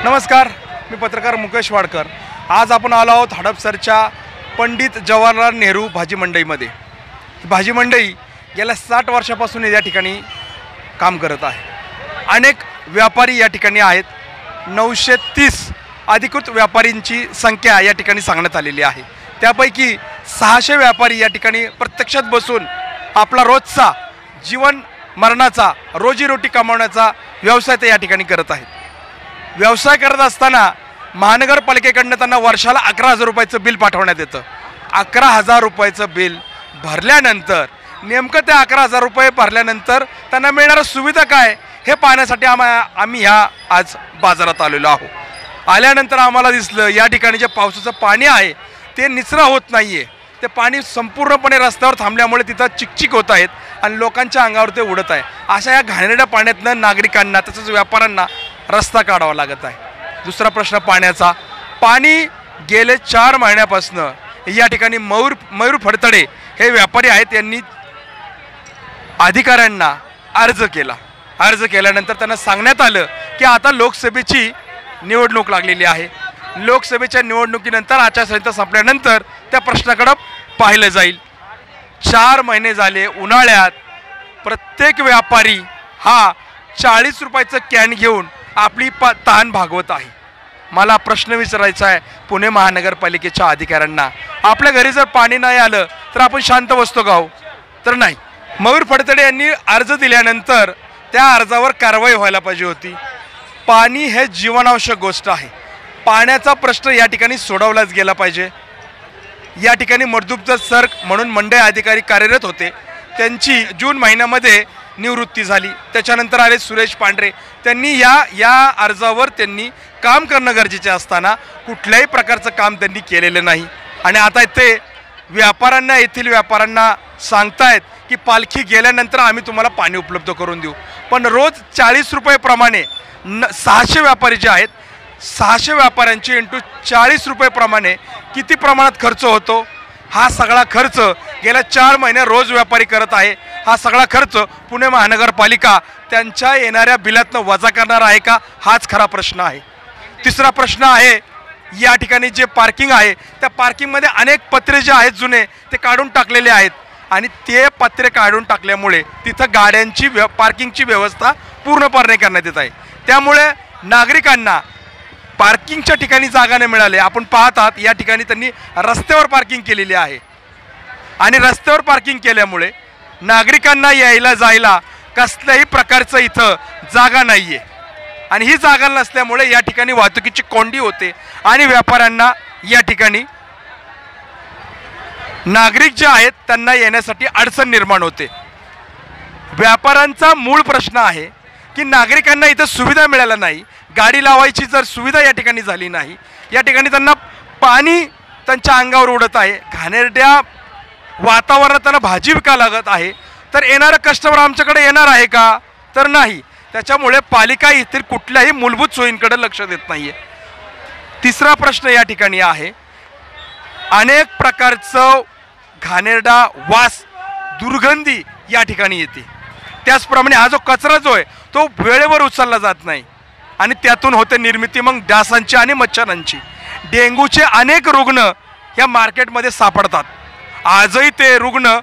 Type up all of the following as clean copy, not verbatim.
नमस्कार, मी पत्रकार मुकेश वाडकर। आज आपण आलो आहोत हडपसरच्या पंडित जवाहरलाल नेहरू भाजी मंडईमध्ये। भाजी मंडई गेल्या 60 वर्षापासून या ठिकाणी काम करत आहे। अनेक व्यापारी या ठिकाणी आहेत। 930 अधिकृत व्यापारींची संख्या या ठिकाणी सांगण्यात आलेली आहे। त्यापैकी 600 व्यापारी या ठिकाणी प्रत्यक्षात बसून आपला रोजचा जीवन मरणाचा रोजीरोटी कमावण्याचा व्यवसाय ते या ठिकाणी करत आहेत। व्यवसाय करत असताना महानगरपालिकेकडून त्यांना वर्षाला 11,000 रुपयाचं बिल पाठवण्यात येतं। 11,000 रुपयाचं बिल भरल्यानंतर नेमकं ते 11,000 रुपये भरल्यानंतर त्यांना मिळणाऱ्या सुविधा काय हे पाहण्यासाठी आम्ही आज बाजारात आलेलो आहोत। आल्यानंतर आम्हाला दिसलं या ठिकाणी जे पावसाचं पाणी आहे ते निचरा होत नाही आहे। ते पाणी संपूर्णपणे रस्त्यावर थांबल्यामुळे तिथं चिकचिक होत आहेत आणि लोकांच्या अंगावर ते उडत आहे। अशा या घाणेरड्या पाण्यातनं नागरिकांना तसंच व्यापाऱ्यांना रस्ता काढावा लागत आहे। दुसरा प्रश्न पाण्याचा। पाणी गेले 4 महिन्यापासून या ठिकाणी मयूर फडतडे हे व्यापारी आहेत, यांनी अधिकाऱ्यांना अर्ज केल्यानंतर त्यांना सांगण्यात आलं की आता लोकसभेची निवडणूक लागलेली आहे। लोकसभेच्या निवडणुकीनंतर आचारसंहिता संपल्यानंतर त्या प्रश्नाकडे पाहिलं जाईल। 4 महिने झाले उन्हाळ्यात प्रत्येक व्यापारी हा 40 रुपयाचं कॅन घेऊन आपली तहान भागवत आहे। मला प्रश्न विचारायचा आहे पुणे महानगरपालिकेच्या अधिकाऱ्यांना, आपल्या घरी जर पाणी नाही आलं तर आपण शांत बसतो का हो? तर नाही। मयूर फडतडे यांनी अर्ज दिल्यानंतर त्या अर्जावर कारवाई व्हायला पाहिजे होती। पाणी हे जीवनावश्यक गोष्ट आहे। पाण्याचा प्रश्न या ठिकाणी सोडवलाच गेला पाहिजे। या ठिकाणी मर्दुबजत सर म्हणून मंडई अधिकारी कार्यरत होते, त्यांची जून महिन्यामध्ये निवृत्ती झाली। त्याच्यानंतर आले सुरेश पांढरे, त्यांनी या अर्जावर त्यांनी काम करणं गरजेचे असताना कुठल्याही प्रकारचं काम त्यांनी केलेलं नाही। आणि आता ते येथील व्यापाऱ्यांना सांगतायत की पालखी गेल्यानंतर आम्ही तुम्हाला पाणी उपलब्ध करून देऊ। पण रोज 40 रुपये प्रमाणे 600 व्यापारी जे आहेत, 600 व्यापाऱ्यांची इंटू 40 रुपये प्रमाणे किती प्रमाणात खर्च होतो? हा सगळा खर्च गेल्या 4 महिने रोज व्यापारी करत आहे। हा सगळा खर्च पुणे महानगरपालिका त्यांच्या येणाऱ्या बिलातनं वजा करणार आहे का? हाच खरा प्रश्न आहे। तिसरा प्रश्न आहे या ठिकाणी जे पार्किंग आहे त्या पार्किंगमध्ये अनेक पत्रे जे आहेत जुने ते काढून टाकलेले आहेत आणि ते पत्रे काढून टाकल्यामुळे तिथं गाड्यांची पार्किंगची व्यवस्था पूर्णपणे करण्यात येत आहे। त्यामुळे नागरिकांना पार्किंगच्या ठिकाणी जागा नाही मिळाली। आपण पाहतात या ठिकाणी त्यांनी रस्त्यावर पार्किंग केलेली आहे आणि रस्त्यावर पार्किंग केल्यामुळे नागरिकांना यायला जायला कसल्याही प्रकारचं इथं जागा नाही आहे आणि ही जागा नसल्यामुळे या ठिकाणी वाहतुकीची कोंडी होते आणि व्यापाऱ्यांना या ठिकाणी नागरिक जे आहेत त्यांना येण्यासाठी अडचण निर्माण होते। व्यापाऱ्यांचा मूळ प्रश्न आहे की नागरिकांना इथं सुविधा मिळाली नाही, गाडी लावायची जर सुविधा या ठिकाणी झाली नाही, या ठिकाणी त्यांना पाणी त्यांच्या अंगावर उडत आहे, घाणेरड्या वातावरणात त्यांना भाजी विकायला लागत आहे, तर येणारा कस्टमर आमच्याकडे येणार आहे का? तर नाही। त्याच्यामुळे पालिका येथील कुठल्याही मूलभूत सोयींकडे लक्ष देत नाही आहे। तिसरा प्रश्न या ठिकाणी आहे, अनेक प्रकारचं घाणेरडा वास दुर्गंधी या ठिकाणी येते। त्याचप्रमाणे हा जो कचरा जो आहे तो वेळेवर उचलला जात नाही आणि त्यातून होते निर्मिती मग डासांची आणि मच्छरांची। डेंग्यूचे अनेक रुग्ण या मार्केटमध्ये सापडतात। आजही ते रुग्ण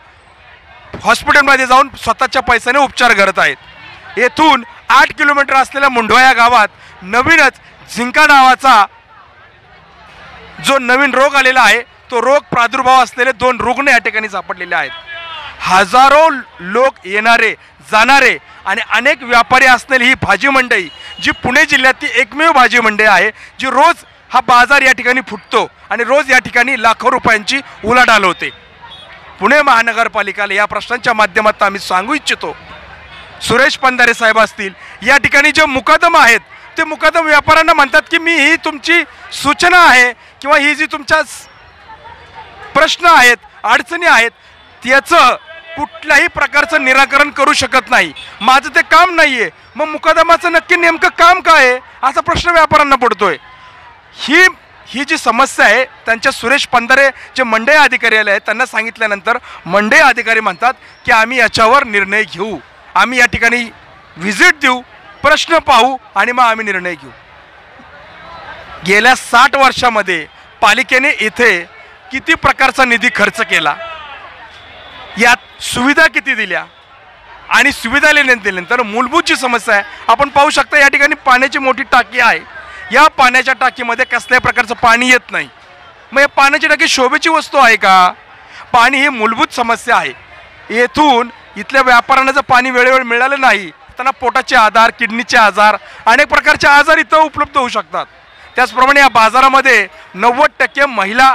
हॉस्पिटलमध्ये जाऊन स्वतःच्या पैशाने उपचार करत आहेत। येथून 8 किलोमीटर असलेल्या मुंढवा या गावात नवीनच झिंका नावाचा जो नवीन रोग आलेला आहे तो रोग प्रादुर्भाव असलेले 2 रुग्ण या ठिकाणी सापडलेले आहेत। हजारो लोक येणारे जाणारे आणि अनेक व्यापारी असलेली ही भाजी मंडई जी पुणे जिल्ह्यातील एकमेव भाजी मंडई आहे, जी रोज हा बाजार या ठिकाणी फुटतो आणि रोज या ठिकाणी लाखो रुपयांची उलाढाल होते। पुणे महानगरपालिकेला या प्रश्नांच्या माध्यमातून आम्ही सांगू इच्छितो, सुरेश पंधारे साहेब असतील, या ठिकाणी जे मुकदम आहेत ते मुकदम व्यापाऱ्यांना म्हणतात की मी ही तुमची सूचना आहे किंवा ही जी तुमच्या प्रश्न आहेत अडचणी आहेत त्याचं कुठल्याही प्रकारचं निराकरण करू शकत नाही, माझं ते काम नाही आहे। मग मुकदमाचं नक्की नेमकं काम काय आहे असा प्रश्न व्यापाऱ्यांना पडतोय। ही जी समस्या आहे त्यांच्या सुरेश पंधारे जे मंडई अधिकारी आले आहेत त्यांना सांगितल्यानंतर मंडई अधिकारी म्हणतात की आम्ही याच्यावर निर्णय घेऊ, आम्ही या ठिकाणी व्हिजिट देऊ, प्रश्न पाहू आणि मग आम्ही निर्णय घेऊ। गेल्या 60 वर्षामध्ये पालिकेने इथे किती प्रकारचा निधी खर्च केला, यात सुविधा किती दिल्या आणि सुविधा दिल्यानंतर मूलभूत जी समस्या आहे आपण पाहू शकता, या ठिकाणी पाण्याची मोठी टाकी आहे. या पाण्याच्या टाकीमध्ये कसल्याही प्रकारचं पाणी येत नाही. मग या पाण्याची टाकी शोभेची वस्तू आहे का? पाणी ही मूलभूत समस्या आहे. येथून इथल्या व्यापाऱ्यांना जर पाणी वेळेवर मिळालं नाही, त्यांना पोटाचे आजार, किडनीचे आजार, अनेक प्रकारचे आजार इथं उपलब्ध होऊ शकतात. त्याचप्रमाणे या बाजारामध्ये 90% महिला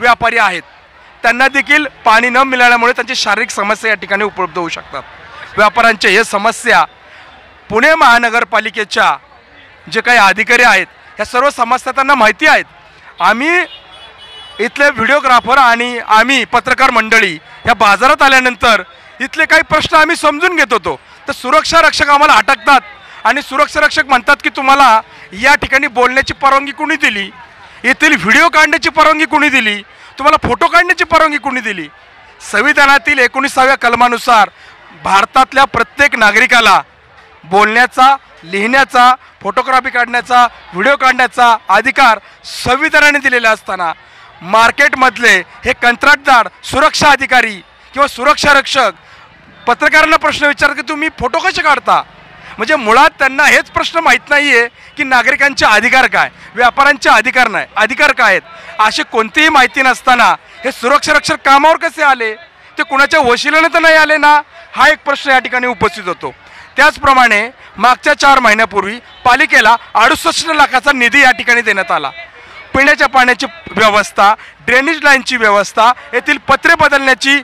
व्यापारी आहेत. त्यांना देखील पाणी न मिळाल्यामुळे त्यांची शारीरिक समस्या या ठिकाणी उपलब्ध होऊ शकतात. व्यापाऱ्यांच्या हे समस्या पुणे महानगरपालिकेच्या जे काही अधिकारी आहेत ह्या सर्व समस्या त्यांना माहिती आहेत. आम्ही इथले व्हिडिओग्राफर आणि आम्ही पत्रकार मंडळी ह्या बाजारात आल्यानंतर इथले काही प्रश्न आम्ही समजून घेत होतो. तर सुरक्षा रक्षक आम्हाला अटकतात आणि सुरक्षा रक्षक म्हणतात की तुम्हाला या ठिकाणी बोलण्याची परवानगी कोणी दिली, येथील व्हिडिओ काढण्याची परवानगी कोणी दिली, तुम्हाला फोटो काढण्याची परवानगी कोणी दिली. संविधानातील 19व्या कलमानुसार भारतातल्या प्रत्येक नागरिकाला बोलण्याचा, लिहिण्याचा, फोटोग्राफी काढण्याचा, व्हिडिओ काढण्याचा अधिकार संविधानाने दिलेला असताना मार्केटमधले हे कंत्राटदार, सुरक्षा अधिकारी किंवा सुरक्षा रक्षक पत्रकारांना प्रश्न विचारतात की तुम्ही फोटो कसे काढता. म्हणजे मुळात त्यांना हेच प्रश्न माहीत नाही आहे की नागरिकांचे अधिकार काय, व्यापाऱ्यांचे अधिकार काय आहेत. अशी कोणतीही माहिती नसताना हे सुरक्षा रक्षक कामावर कसे आले, ते कुणाच्या वशिलेने तर नाही आले ना, हा एक प्रश्न या ठिकाणी उपस्थित होतो. त्याचप्रमाणे मागच्या 4 महिन्यापूर्वी पालिकेला 68 लाखाचा निधी या ठिकाणी देण्यात आला. पिण्याच्या पाण्याची व्यवस्था, ड्रेनेज लाईनची व्यवस्था, येथील पत्रे बदलण्याची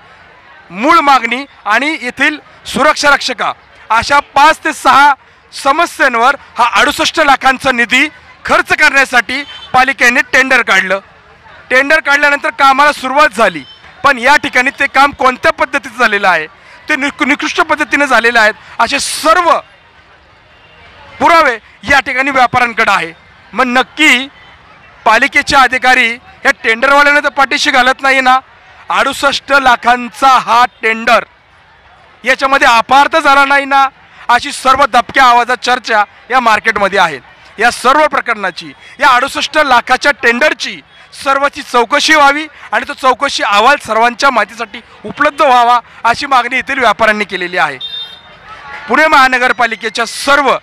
मूळ मागणी आणि येथील सुरक्षा रक्षका अशा 5 ते 6 समस्यांवर हा 68 लाखांचा निधी खर्च करण्यासाठी पालिकेने टेंडर काढलं. टेंडर काढल्यानंतर कामाला सुरुवात झाली, पण या ठिकाणी ते काम कोणत्या पद्धतीचं झालेलं आहे, ते निकृष्ट पद्धतीने झालेले आहेत असे सर्व पुरावे या ठिकाणी व्यापाऱ्यांकडे आहे. मग नक्की पालिकेचे अधिकारी या टेंडरवाल्यांना तर पाठीशी घालत नाही ना. 68 लाखांचा हा टेंडर, याच्यामध्ये अपार्थ झाला नाही ना, अशी सर्व दबक्या आवाजात चर्चा या मार्केटमध्ये आहेत. या सर्व प्रकरणाची, या 68 लाखाच्या टेंडरची सर्वची चौकशी व्हावी आणि तो चौकशी अहवाल सर्वांच्या माहितीसाठी उपलब्ध व्हावा अशी मागणी येथील व्यापाऱ्यांनी केलेली आहे. पुणे महानगरपालिकेच्या सर्व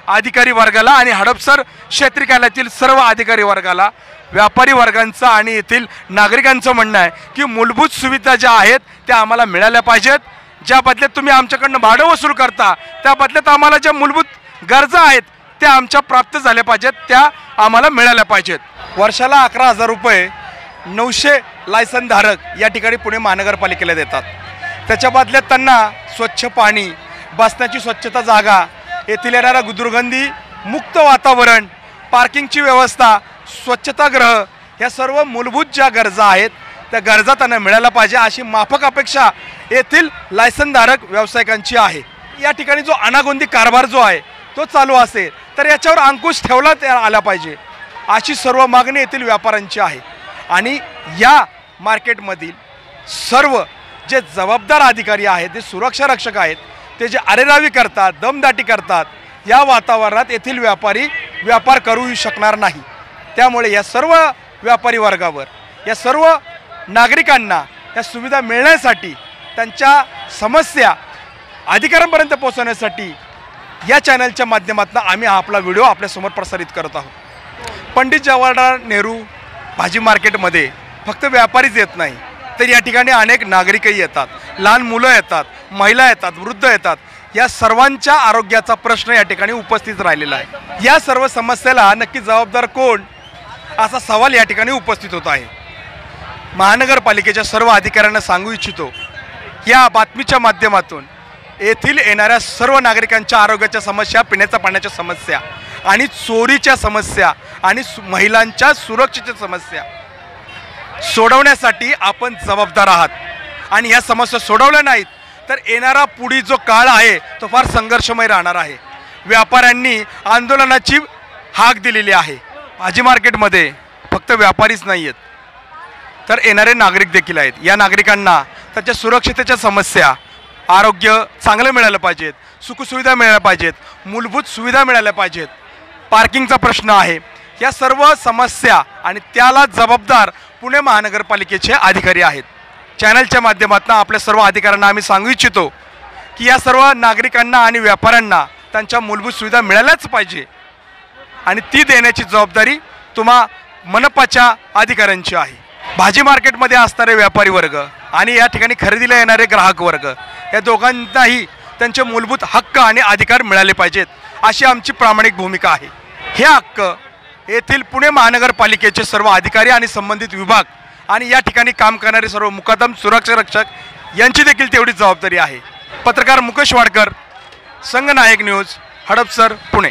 अधिकारी वर्गाला आणि हडपसर क्षेत्रीय कार्यालयातील सर्व अधिकारी वर्गाला, व्यापारी वर्गांचं आणि येथील नागरिकांचं म्हणणं आहे की मूलभूत सुविधा ज्या आहेत त्या आम्हाला मिळाल्या पाहिजेत. ज्या बदल्यात तुम्ही आमच्याकडनं भाडं वसूल करता, त्या बदल्यात आम्हाला ज्या मूलभूत गरजा आहेत त्या आमच्या प्राप्त झाल्या पाहिजेत, त्या आम्हाला मिळाल्या पाहिजेत. वर्षाला 11,000 रुपये 900 लायसनधारक या ठिकाणी पुणे महानगरपालिकेला देतात. त्याच्या बदल्यात त्यांना स्वच्छ पाणी, बसण्याची स्वच्छता जागा, येथील येणारा दुर्गंधी मुक्त वातावरण, पार्किंगची व्यवस्था, स्वच्छतागृह, या सर्व मूलभूत ज्या गरजा आहेत त्या गरजा त्यांना मिळायला पाहिजे अशी माफक अपेक्षा येथील लायसनधारक व्यावसायिकांची आहे. या ठिकाणी जो अनागोंदी कारभार जो आहे तो चालू असेल तर याच्यावर अंकुश ठेवला आला पाहिजे अशी सर्व मागणी येथील व्यापाऱ्यांची आहे. आणि या मार्केटमधील सर्व जे जबाबदार अधिकारी आहेत, जे सुरक्षा रक्षक आहेत, ते जे अरेरावी करतात, दमदाटी करतात, या वातावरणात येथील व्यापारी व्यापार करू शकणार नाही. त्यामुळे या सर्व व्यापारी वर्गावर, या सर्व नागरिकांना या सुविधा मिळण्यासाठी, त्यांच्या समस्या अधिकाऱ्यांपर्यंत पोहोचवण्यासाठी या चॅनलच्या माध्यमातून आम्ही आपला व्हिडिओ आपल्यासमोर प्रसारित करत आहोत. पंडित जवाहरलाल नेहरू भाजी मार्केटमध्ये फक्त व्यापारीच येत नाही, तर या ठिकाणी अनेक नागरिकही येतात, लहान मुलं येतात, महिला येतात, वृद्ध येतात. या सर्वांच्या आरोग्याचा प्रश्न या ठिकाणी उपस्थित राहिलेला आहे. या सर्व समस्येला नक्की जबाबदार कोण असा सवाल या ठिकाणी उपस्थित होत आहे. महानगरपालिकेच्या सर्व अधिकाऱ्यांना सांगू इच्छितो, या बातमीच्या माध्यमातून येथील येणाऱ्या सर्व नागरिकांच्या आरोग्याच्या समस्या, पिण्याच्या पाण्याच्या समस्या आणि चोरीच्या समस्या आणि महिलांच्या सुरक्षेच्या समस्या सोडवण्यासाठी आपण जबाबदार आहात. आणि या समस्या सोडवल्या नाहीत तर येणारा पुढील जो काळ आहे तो फार संघर्षमय राहणार आहे. व्यापाऱ्यांनी आंदोलनाची हाक दिलेली आहे. भाजी मार्केटमध्ये फक्त व्यापारीच नाही आहेत तर येणारे नागरिक देखील आहेत. या नागरिकांना त्याच्या सुरक्षिततेच्या समस्या, आरोग्य चांगलं मिळालं पाहिजेत, सुखसुविधा मिळाल्या पाहिजेत, मूलभूत सुविधा मिळाल्या पाहिजेत, पार्किंगचा प्रश्न आहे, या सर्व समस्या आणि त्याला जबाबदार पुणे महानगरपालिकेचे अधिकारी आहेत. चॅनलच्या माध्यमातून आपल्या सर्व अधिकाऱ्यांना आम्ही सांगू इच्छितो की या सर्व नागरिकांना आणि व्यापाऱ्यांना त्यांच्या मूलभूत सुविधा मिळाल्याच पाहिजे आणि ती देण्याची जबाबदारी तुम्हा मनपाच्या अधिकाऱ्यांची आहे. भाजी मार्केटमध्ये असणारे व्यापारी वर्ग आणि या ठिकाणी खरेदीला येणारे ग्राहक वर्ग या दोघांनाही त्यांचे मूलभूत हक्क आणि अधिकार मिळाले पाहिजेत अशी आमची प्रामाणिक भूमिका आहे. हे हक्क येथील पुणे महानगरपालिकेचे सर्व अधिकारी आणि संबंधित विभाग आणि या ठिकाणी काम करणारे सर्व मुकादम सुरक्षा रक्षक यांची देखील तेवढीच जबाबदारी आहे. पत्रकार मुकेश वाडकर, संघनायक न्यूज, हडपसर, पुणे.